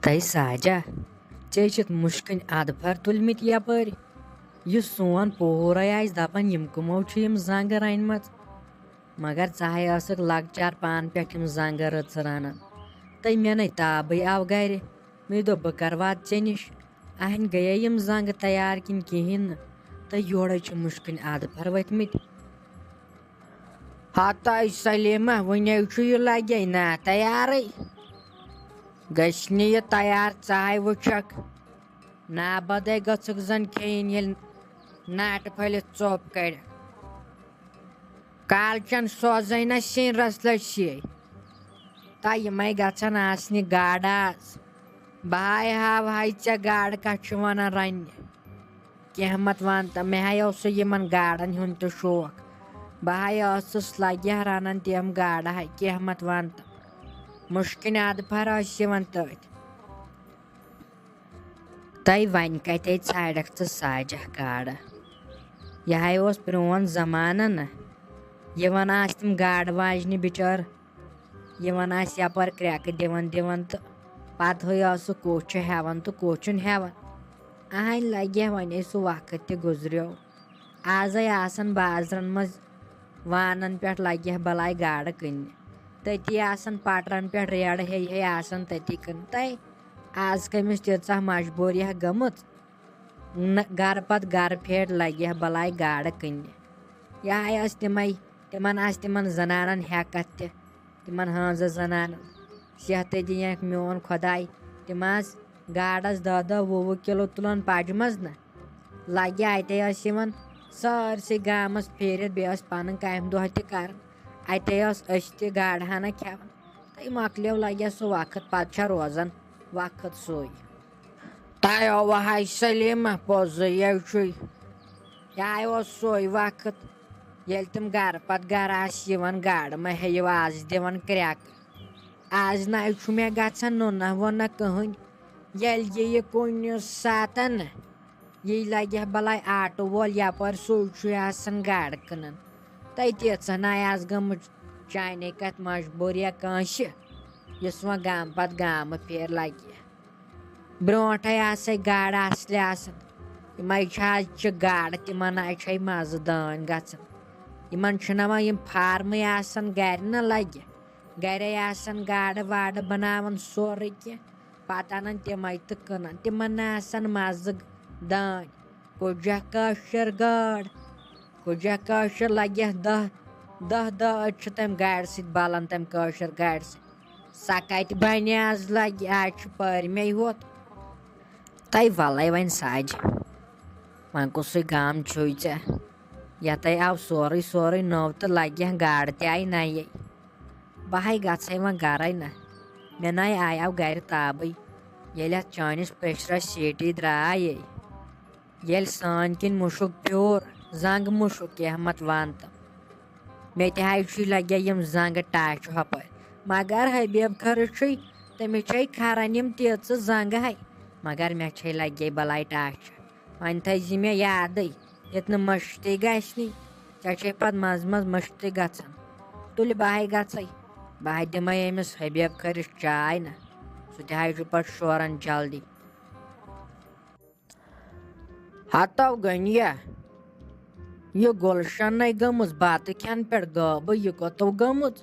تہٕ ساجا ژےٚ چھِتھ مُشکٕنۍ اَدفر تُلمٕتۍ یپٲرۍ یہِ سون پورے آسہِ دپان یِم کٕمو چھِ یِم زنٛگہٕ رٔنمٕژ مگر ژٕ ہاے ٲسٕکھ لۄکچار پانہٕ پٮ۪ٹھ یِم زنٛگہٕ رٕژ رنان تہٕ مےٚ نَے تابٕے آو گرِ مےٚ دوٚپ بہٕ کر واتہٕ ژےٚ نِش اہنہِ گٔیے یِم زنٛگہٕ تیار کِنہٕ کِہیٖنۍ نہٕ تہٕ یورے چھِ مُشکٕنۍ اَدفر ؤتھمٕتۍ ہتاے سلیمہ وُنے چھُ یہِ لگے نا تیارٕے گژھِ نہٕ یہِ تیار ژٕ ہاے وٕچھکھ نابدے گٔژھکھ زن کھیٚنۍ ییٚلہِ ناٹہٕ پھٔلِتھ ژوٚپ کڑکھ کالچن سوزے نہ سِنۍ رژھ تہٕ یِمے گژھن آسنہِ گاڈٕ آز بہٕ ہاے ہاوہاے ژےٚ گاڈٕ کتھ چھِ ونان رننہِ کینٛہہ مت ون تہٕ مےٚ ہاے اوسُے یِمن گاڈن ہُنٛد تہِ شوق بہٕ ہاے ٲسٕس لگہِ ہا رنان تِم گاڈٕ ہاے کینٛہہ مت ون تہٕ مُشکٕنۍ اَدفر ٲسۍ یِوان تٔتھۍ تہٕ وۄنۍ کتے ژھانڈکھ ژٕ ساجکھ گاڈٕ یہِ ہاے اوس پرون زمانہٕ نہ یِوان آسہِ تِم گاڈٕ واجنہِ بِچٲر یِوان آسہِ یپٲرۍ کرٛٮ۪کہٕ دِوان تہٕ پتہٕ ہٕے ٲسٕکھ کُس چھُ ہٮ۪وان تہٕ کُس چھُنہٕ ہٮ۪وان اہنۍ لگہِ ہا وۄنۍ سُہ وقت تہِ گُزریو آزے آسان بازرن منٛز وانن پٮ۪ٹھ لگہِ ہا بلاے گاڈٕ کٕننہِ تٔتی آسان پٹرن پٮ۪ٹھ ریڈٕ ہے آسان تٔتی کٕنہٕ تہٕ آز کٔمِس تیٖژاہ مجبوٗریہ گٔمٕژ گرٕ پتہٕ گرٕ پھیرِ لگہِ ہا بلاے گاڈٕ کٕننہِ یِہے ٲس تِمن آسہِ تِمن زنانن ہٮ۪کتھ تہِ تِمن ہٲنزٕ زنانن صحتٕے دِیَکھ میون خۄداے تِم آسہٕ گاڈس 10-10 کِلوٗ تُلان پجہِ منٛز نہ لگہِ اتے ٲسۍ یِوان سٲرسٕے گامس پھیرِتھ بیٚیہِ ٲسۍ پنٕنۍ کامہِ دۄہ تہِ کران اتے ٲس أسۍ تہِ گاڈٕ ہنا کھٮ۪وان تہٕ مۄکلیو لگہِ سُہ وقت پتہٕ چھا روزان وقت سُے تۄہہِ ہاے سلیمہ پوٚزُے چھُے یہِ اوس سُے وقت ییٚلہِ تِم گرٕ پتہٕ گرٕ آسہِ یِوان گاڈٕ ما ہیٚیِو آز دِوان کرٛٮ۪کہٕ آز نَے چھُ مےٚ گژھان نُنہ وُنہ کٕہٕنۍ ییٚلہِ یہِ کُنہِ ساتن یہِ لگہِ ہا بلاے آٹوٗ وول یپٲرۍ سُے چھُ آسان گاڈٕ کٕنان تہٕ تیٖژاہ نَے آز گٔمٕژ چانے کتھ مجبوٗریہ کٲنٛسہِ یُس وۄنۍ گامہٕ پتہٕ گامہٕ پھیرِ لگہِ برونٛٹھے آسے گاڈٕ اصلہِ آسان یِمے چھِ آز چھِ گاڈٕ تِمن آیہِ چھے مزٕ دٲنۍ گژھان یِمن چھِنہ وۄنۍ یِم فارمٕے آسان گرِ نہ لگہِ گرے آسان گاڈٕ واڈٕ بناوان سورُے کینٛہہ پتہٕ انان تِمے تہٕ کٕنان تِمن نہ آسان مزٕ دٲنۍ کُجا کٲشِر گاڈ کُجا کٲشِر لگہِ دہ أڑۍ چھِ تمہِ گاڈِ سۭتۍ بلان تمہِ کٲشِر گاڈِ سۭتۍ سۄ کتہِ بنہِ آز لگہِ آز چھُ پٲرمے ہوت تہٕ وَلے وۄنۍ ساجہِ وۄنۍ کُسُے گام چھُے ژےٚ یتے آو سورُے نوٚو تہٕ لگہِ ہا گاڈٕ تہِ آیہِ نَیے بہٕ ہاے گژھے وۄنۍ گرے نہ مےٚ نَے آیو گرِ تابٕے ییٚلہِ اتھ چٲنِس پریشرس سیٖٹی درٛایے ییٚلہِ سٲنۍ کِنۍ مُشُک پیوٗر زنٛگہٕ مُشُک کینٛہہ مت ون تہٕ مےٚ تہِ ہاے چھُے لگے یِم زنٛگہٕ ٹاچہِ ہۄپٲرۍ مگر حبیب خرٕچ چھُے تٔمِس چھے کھران یِم تیٖژٕ زنٛگہٕ ہاے مگر مےٚ چھے لگے بلاے ٹاچہِ وۄنۍ تھٲیزِ مےٚ یادٕے ییٚتہِ نہٕ مٔشتٕے گژھنی ژےٚ چھے پتہٕ منٛزٕ منٛزٕ مٔشتٕے گژھان تُلہِ بہٕ ہاے گژھے بہٕ ہاے دِمے أمِس حبیب خٲرِس چاے نہ سُہ تہِ ہاے چھُ پتہٕ شوران جلدی ہتو گٔنیا یہِ گُلشنٕے گٔمٕژ بتہٕ کھٮ۪نہٕ پٮ۪ٹھ غٲبٕے یہِ کوٚتو گٔمٕژ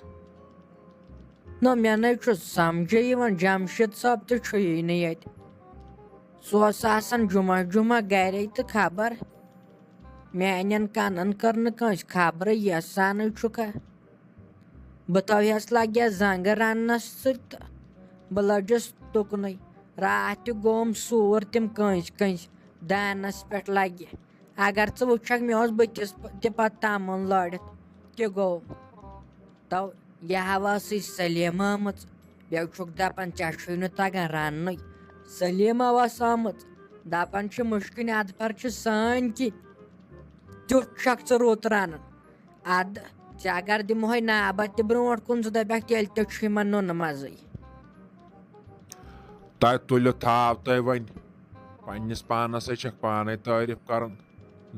نہ مےٚ نَے چھُ سمجھے یِوان جمشید صٲب تہِ چھُیی نہٕ ییٚتہِ سُہ اوس آسان جُمعہ گرے تہٕ خبر میانٮ۪ن کنن کٔر نہٕ کٲنٛسہِ خبرٕے یس سانٕے چھُکھا بہٕ تھوہس لگیا زنٛگہٕ رننس سۭتۍ تہٕ بہٕ لٔجِس تُکنٕے راتھ تہِ گوٚوُم سوٗر تِم کٲنٛسہِ دانس پٮ۪ٹھ لگہِ اگر ژٕ وٕچھکھ مےٚ اوس بٕتھِس تہِ پتہٕ تَمُن لٲرِتھ تہِ گوٚو تو یہِ ہوا ٲسٕے سلیمہ آمٕژ بیٚیہِ چھُکھ دپان ژےٚ چھُے نہٕ تگان رننُے سلیمہ ٲس آمٕژ دپان چھِ مُشکٕنۍ اَدفر چھِ سٲنۍ کِنۍ تیُتھ چھکھ ژٕ رُت رنان ادٕ ژےٚ اگر دِمہوے نابد تہِ برونٛٹھ کُن ژٕ دپکھ تیٚلہِ تہِ چھُ یِمن نُنہٕ مزٕے تۄہہِ تُلِتھ تھاو تۄہہِ وۄنۍ پننِس پانس ہے چھکھ پانے تعریٖف کران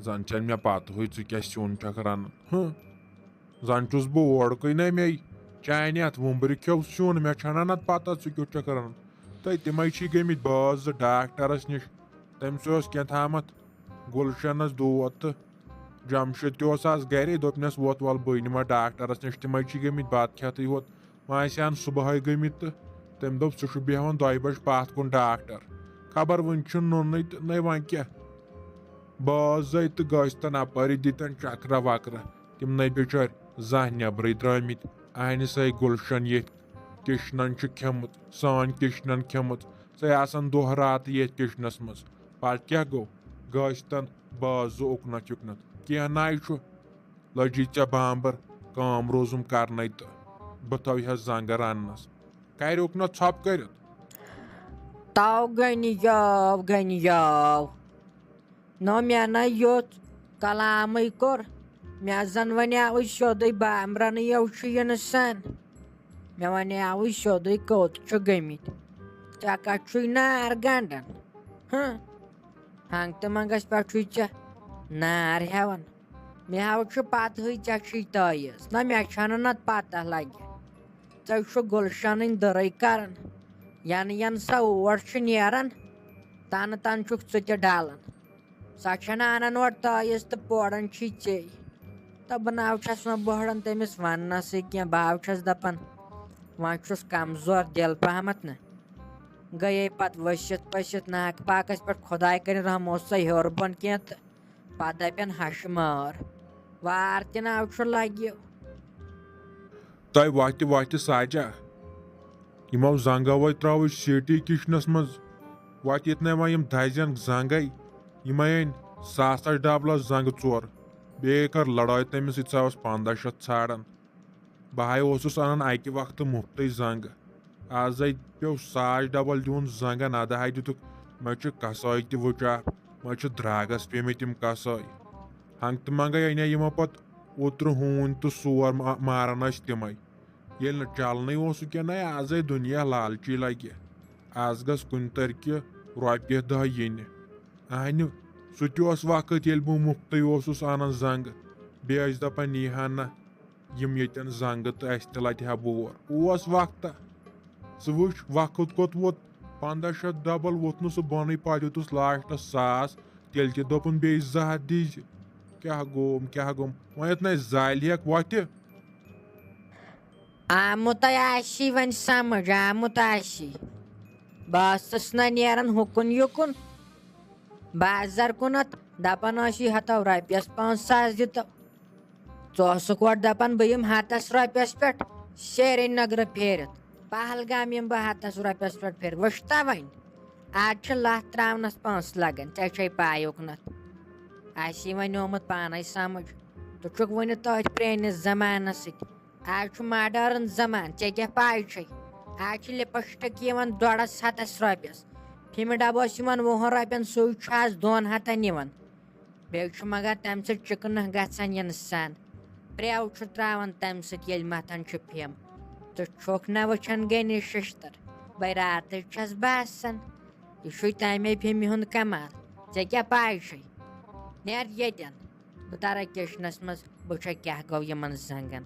زن چھنہٕ مےٚ پتہٕ ہٕے ژٕ کیٛاہ سیُن چھکھ رنان زن چھُس بہٕ اوڑکُے نہ مے چانہِ اتھ وُمبرِ کھیٚو سیُن مےٚ چھنہ نتہٕ پتہ ژٕ کیُتھ چھکھ رنان تِمے چھی گٔمٕتۍ بٲژ زٕ ڈاکٹرس نِش تٔمِس اوس کینٛہہ گُلشنس دود تہٕ جمشید تہِ اوس آز گرے دوٚپنس ووت وَلہٕ بہٕ نِمہٕ ڈاکٹرس نِش تِمے چھی گٔمٕتۍ بتہٕ کھٮ۪تھٕے یوت وۄنۍ آسہِ ہن صبحٲے گٔمٕتۍ تہٕ تٔمۍ دوٚپ ژٕ چھُ بیٚہوان 2 بجہِ پتھ کُن ڈاکٹر خبر وٕنہِ چھُنہٕ نوٚنُے تہٕ نَے وۄنۍ کیٛاہ بٲژ زٕے تہٕ گٔژھتن اپٲری دِتن چکرا وکرا تِم نَے بِچٲرۍ زانٛہہ نٮ۪برٕے درٛٲمٕتۍ اَنہِ سۄے گُلشن ییٚتھۍ کِشنن چھُ کھیوٚمُت سٲنۍ کِشنن کھیوٚمُت سۄے آسان دۄہ راتہٕ ییٚتھۍ کِشنس منٛز پتہٕ کیٛاہ گوٚو گٔژھتن بٲژ زٕ اُکنتھ یُکنتھ کینٛہہ ناے چھُ لٔجی ژےٚ بامبر کٲم روٗزُم کرنے تہٕ بہٕ تھٲوہس زنٛگہٕ رننس کریُکھ نہ ژھۄپ کٔرِتھ تاو گنہِ یاو نہ مےٚ نَے یوٚژ کلامٕے کوٚر مےٚ زن وَنیٛاوٕے سیوٚدُے بامبرنٕے چھُ یِنہٕ سن مےٚ وَنیٛاوٕے سیوٚدُے کوٚت چھُ گٔمٕتۍ ژےٚ کتھ چھُے نار گنڈان ہنٛگ تہٕ منٛگس پٮ۪ٹھ چھُے ژےٚ نار ہٮ۪وان مےٚ ہاو چھُ پتہٕے ژےٚ چھُے تٲیٖز نہ مےٚ چھنہٕ نتہٕ پتہ لگہِ ژےٚ چھُ گُلشنٕنۍ دٕرٕے کران ینہٕ سۄ اور چھِ نیران تنہٕ تنہٕ چھُکھ ژٕ تہِ ڈلان سۄ چھنہٕ انان اورٕ تٲیٖز تہٕ پوران چھِ ژے دپان چھس وۄنۍ بٔہران تٔمِس وننسٕے کینٛہہ بہٕ چھس دپان وۄنۍ چھُس کمزور دِل پہمتھ نہ گٔیے پتہٕ ؤسِتھ پٔسِتھ ناکہٕ پاکس پٮ۪ٹھ خۄداے کٔرِنۍ رحم سۄ ہیوٚر بۄن کینٛہہ تہٕ پتہٕ دپن ہشہِ مٲر وار تہِ ناو چھُ لگہِ تۄہہِ وۄتھِ ساجا یِمو زنٛگو ترٲوٕچ سیٖٹی کِچنس منٛز وۄتھ ییٚتہِ وۄنۍ یِم دزٮ۪ن زنٛگے یِمے أنۍ ساسس ڈبلس زنٛگہٕ 4 بیٚیہِ کٔر لڑٲے تٔمِس سۭتۍ سۄ ٲس 1500 ژھانڈان بہٕ ہاے اوسُس انان اکہِ وقتہٕ مُفتٕے زنٛگہٕ آزے پیوٚو ساس ڈبل دیُن زنٛگن ادٕ ہاے دِتُکھ مےٚ چھُ کسٲے تہِ وٕچاپ مےٚ چھُ درٛاگس پیٚمٕتۍ یِم کسٲے ہنٛگ تہٕ منٛگے انے یِمو پتہٕ اوترٕ ہوٗنۍ تہٕ سور ماران ٲسۍ تِمے ییٚلہِ نہٕ چلنٕے اوسُکھ کینٛہہ نَے آزے دُنیا لالچی لگہِ آز گژھ کُنہِ طٔریقہٕ رۄپیہِ 10 یِنہِ اہنہِ سُہ تہِ اوس وقت ییٚلہِ بہٕ مُفتٕے اوسُس انان زنٛگہٕ بیٚیہِ ٲسۍ دپان نیٖہان نہ یِم ییٚتٮ۪ن زنٛگہٕ تہٕ اسہِ تہِ لٹہِ ہا بور اوس وقتہ ژٕ وٕچھ وقت کوٚت ووت 1500 ڈبل ووٚتھ نہٕ سُہ بۄنٕے پتہٕ دِتُس لاسٹس 1000 تیٚلہِ تہِ دوٚپُن بیٚیہِ 200 دیٖزِ کیٛاہ گوٚم وۄنۍ یتھ نَے زالہِ ہٮ۪کھ وۄتھِ آمُتَے آسی وۄنۍ سمجھ آمُت آسی بہٕ ٲسٕس نہ نیران ہُکُن یُکُن بازر کُنتھ دپان ٲسی ہتو رۄپیس 5000 دِتو ژٕ اوسُکھ اورٕ دپان بہٕ یِمہٕ 100 رۄپیس پٮ۪ٹھ سیرے نگرٕ پھیرِتھ پہلگام یِمہٕ بہٕ 100 رۄپیس پٮ۪ٹھ پھیرِتھ وٕچھتا وۄنۍ آز چھِ لتھ تراونس پونٛسہٕ لگان ژےٚ چھے پاے اُکنتھ آسی وۄنۍ آمُت پانے سمجھ ژٕ چھُکھ وُنہِ تٔتھۍ پرٲنِس زمانس سۭتۍ آز چھُ ماڈٲرٕن زمانہٕ ژےٚ کیٛاہ پاے چھے آز چھِ لپسٹک یِوان 150 رۄپیس فِمہِ ڈبہٕ اوس یِوان 20 رۄپین سُے چھُ آز 200 یِوان بیٚیہِ چھُ مگر تمہِ سۭتۍ چِکنہٕ گژھان اِنسان پرٛٮ۪و چھُ تراوان تمہِ سۭتۍ ییٚلہِ متھان چھُ فِم ژٕ چھُکھ نہ وٕچھان گٔنی ششتر بے راتٕچ چھس باسان یہِ چھُے تمے فِمہِ ہُنٛد کمال ژےٚ کیٛاہ پاے چھے نیر ییٚتٮ۪ن بہٕ ترے کِچنس منٛز بہٕ چھے کیٛاہ گوٚو یِمن زنٛگن